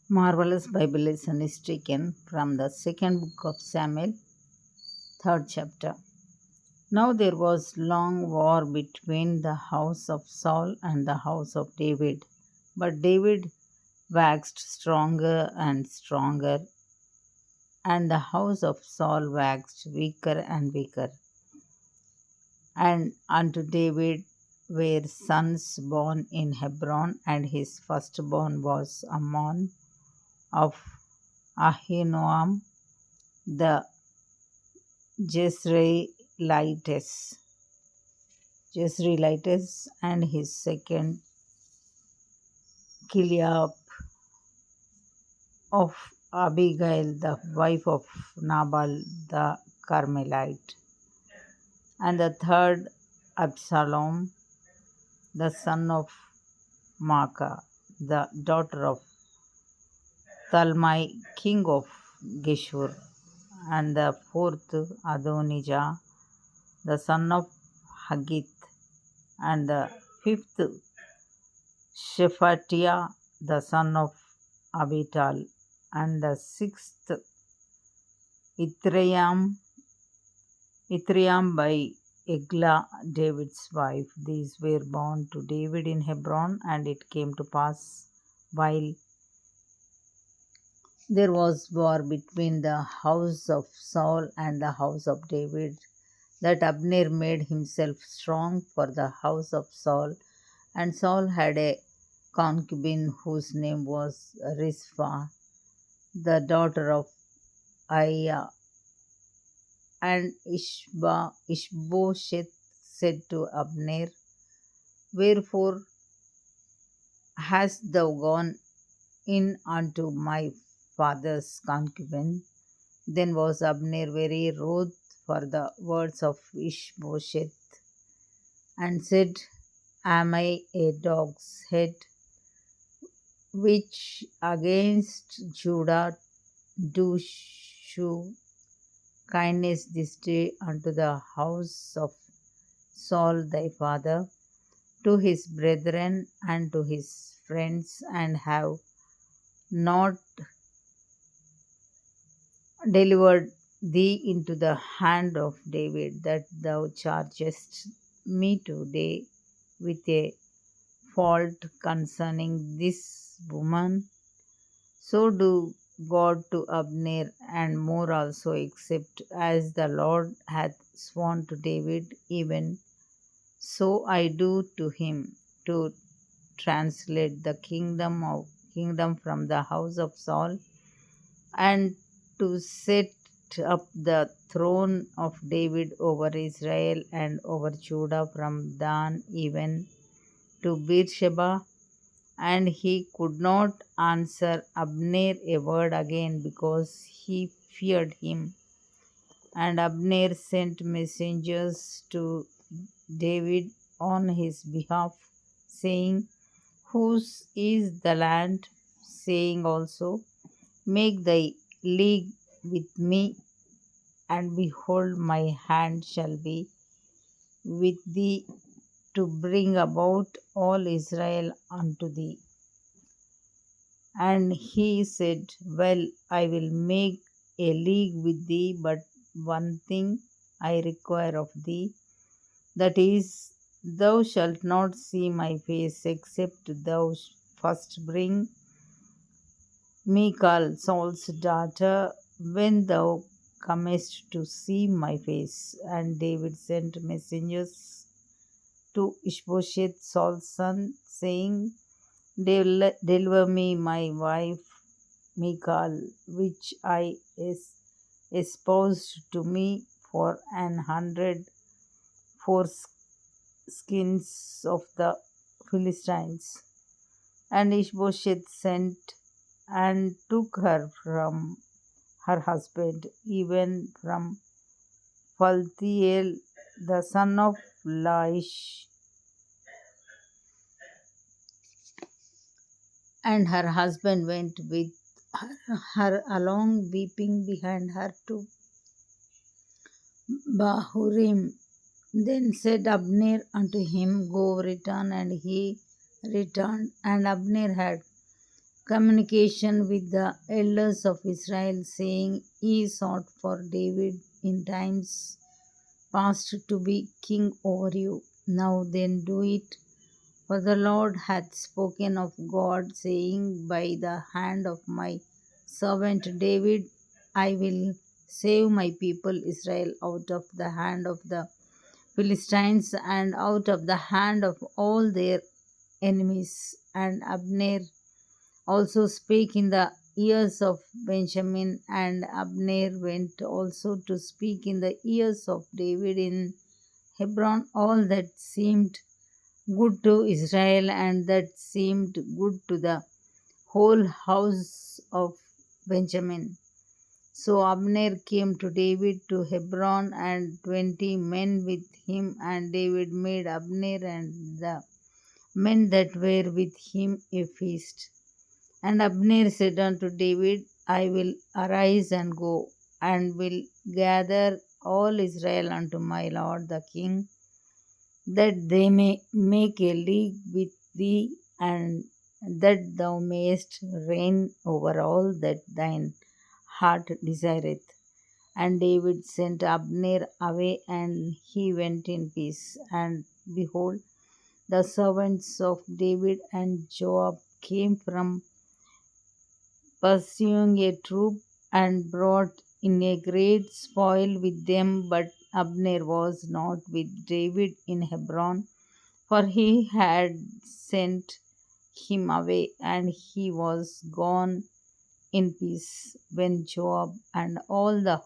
Marvelous Bible lesson is taken from the second book of Samuel, third chapter. Now there was long war between the house of Saul and the house of David. But David waxed stronger and stronger, and the house of Saul waxed weaker and weaker. And unto David were sons born in Hebron, and his firstborn was Ammon of Ahinoam the Jezreelites, and his second Kiliab of Abigail, the wife of Nabal the Carmelite, and the third Absalom, the son of Maacah, the daughter of Talmai, king of Geshur, and the fourth Adonijah, the son of Haggith, and the fifth Shephatiah, the son of Abital, and the sixth Ithream by Eglah, David's wife. These were born to David in Hebron, and it came to pass while there was war between the house of Saul and the house of David, that Abner made himself strong for the house of Saul. And Saul had a concubine whose name was Rizpah, the daughter of Aiah. And Ishbosheth said to Abner, Wherefore hast thou gone in unto my father's concubine? Then was Abner very wroth for the words of Ishbosheth, and said, Am I a dog's head, which against Judah do shew kindness this day unto the house of Saul thy father, to his brethren and to his friends, and have not delivered thee into the hand of David, that thou chargest me today with a fault concerning this woman? So do God to Abner, and more also, except as the Lord hath sworn to David, even so I do to him, to translate the kingdom from the house of Saul, and to set up the throne of David over Israel and over Judah from Dan even to Beersheba. And he could not answer Abner a word again, because he feared him. And Abner sent messengers to David on his behalf, saying, Whose is the land? Saying also, Make thy league with me, and behold, my hand shall be with thee to bring about all Israel unto thee. And he said, Well, I will make a league with thee, but one thing I require of thee, that is, thou shalt not see my face, except thou first bring Michal, Saul's daughter, when thou comest to see my face. And David sent messengers to Ishbosheth, Saul's son, saying, Deliver me my wife Michal, which I espoused to me for 100 foreskins of the Philistines. And Ishbosheth sent and took her from her husband, even from Phaltiel, the son of Laish. And her husband went with her along, weeping behind her to Bahurim. Then said Abner unto him, Go, return. And he returned. And Abner had communication with the elders of Israel, saying, He sought for David in times past to be king over you. Now then do it. For the Lord hath spoken of God, saying, By the hand of my servant David, I will save my people Israel out of the hand of the Philistines and out of the hand of all their enemies. And Abner also spake in the ears of Benjamin, and Abner went also to speak in the ears of David in Hebron all that seemed good to Israel and that seemed good to the whole house of Benjamin. So Abner came to David to Hebron, and 20 men with him, and David made Abner and the men that were with him a feast. And Abner said unto David, I will arise and go, and will gather all Israel unto my lord the king, that they may make a league with thee, and that thou mayest reign over all that thine heart desireth. And David sent Abner away, and he went in peace. And behold, the servants of David and Joab came from pursuing a troop, and brought in a great spoil with them. But Abner was not with David in Hebron, for he had sent him away, and he was gone in peace. When Joab and all the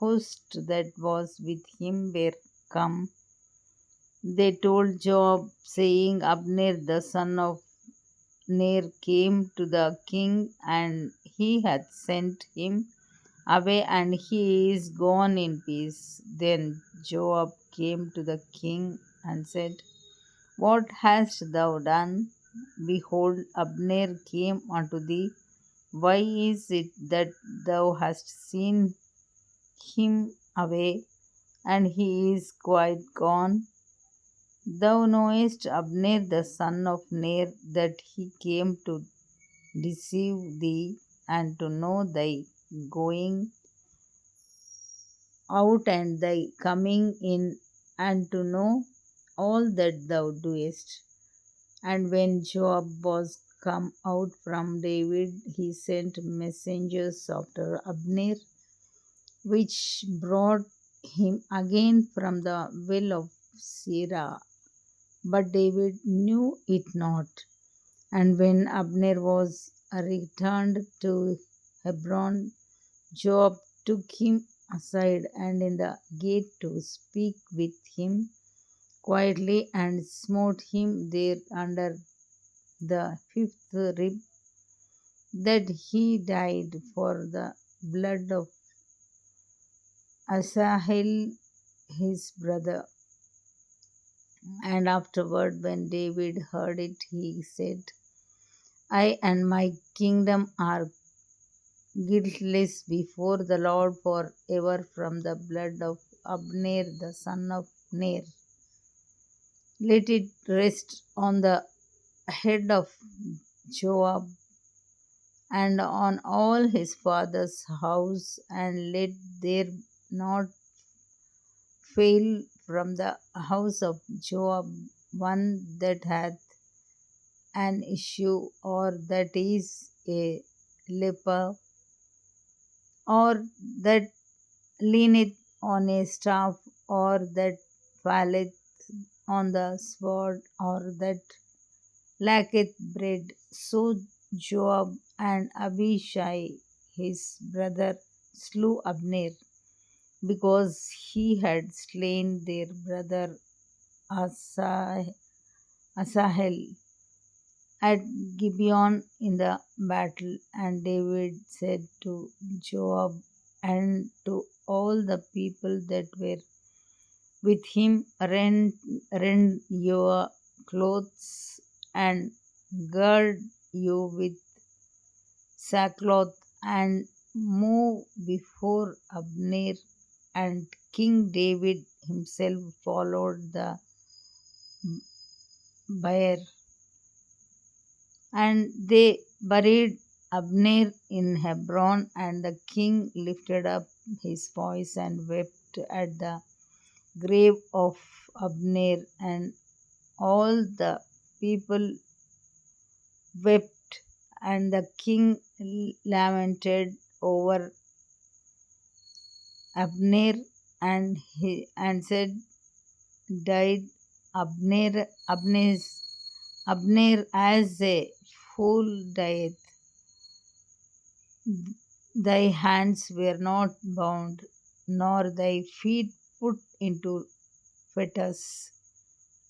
host that was with him were come, they told Joab, saying, Abner the son of Ner came to the king, and he hath sent him away, and he is gone in peace. Then Joab came to the king and said, What hast thou done? Behold, Abner came unto thee. Why is it that thou hast seen him away, and he is quite gone? Thou knowest Abner the son of Ner, that he came to deceive thee, and to know thy going out and thy coming in, and to know all that thou doest. And when Joab was come out from David, he sent messengers after Abner, which brought him again from the well of Sirah. But David knew it not. And when Abner was returned to Hebron, Joab took him aside and in the gate to speak with him quietly, and smote him there under the fifth rib, that he died for the blood of Asahel his brother. And afterward, when David heard it, he said, I and my kingdom are guiltless before the Lord forever from the blood of Abner the son of Ner. Let it rest on the head of Joab and on all his father's house, and let there not fail from the house of Joab one that hath an issue, or that is a leper, or that leaneth on a staff, or that falleth on the sword, or that lacketh bread. So Joab and Abishai his brother slew Abner, because he had slain their brother Asahel at Gibeon in the battle. And David said to Joab and to all the people that were with him, rend your clothes and gird you with sackcloth, and move before Abner. And King David himself followed the bier. And they buried Abner in Hebron, and the king lifted up his voice and wept at the grave of Abner, and all the people wept, and the king lamented over Abner, and said, died Abner as a fool dieth. Thy hands were not bound, nor thy feet put into fetters,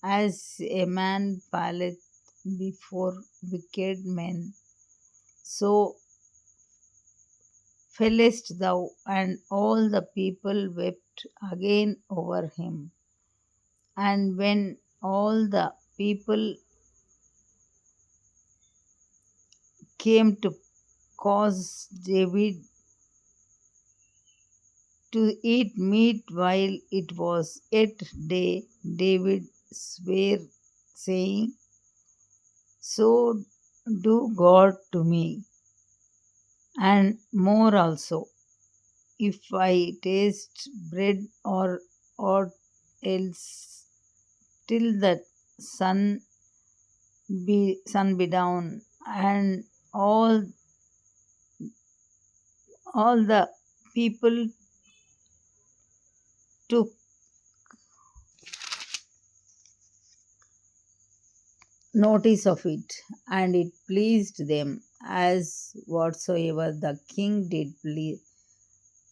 as a man falleth before wicked men. So fellest thou, and all the people wept again over him. And when all the people came to cause David to eat meat while it was yet day, David sware, saying, so do God to me, and more also, if I taste bread or aught else, till the sun sun be down. And all the people took notice of it, and it pleased them, as whatsoever the king did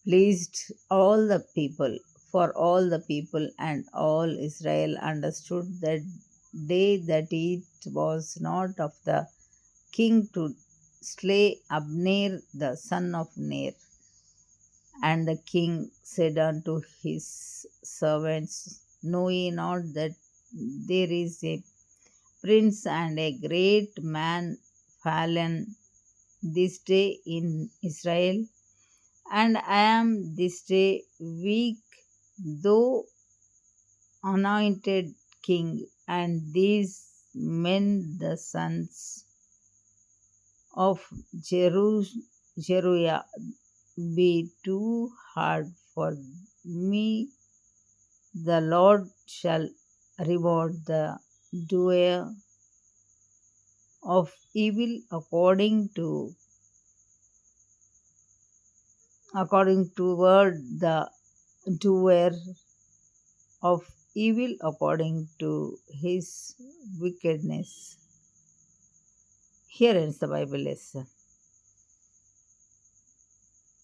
pleased all the people. For all the people and all Israel understood that day that it was not of the king to slay Abner the son of Ner. And the king said unto his servants, know ye not that there is a prince and a great man fallen this day in Israel? And I am this day weak, though anointed king, and these men the sons of Jeruiah be too hard for me. The Lord shall reward the doer of evil according to word the doer of evil according to his wickedness. Here ends the Bible lesson.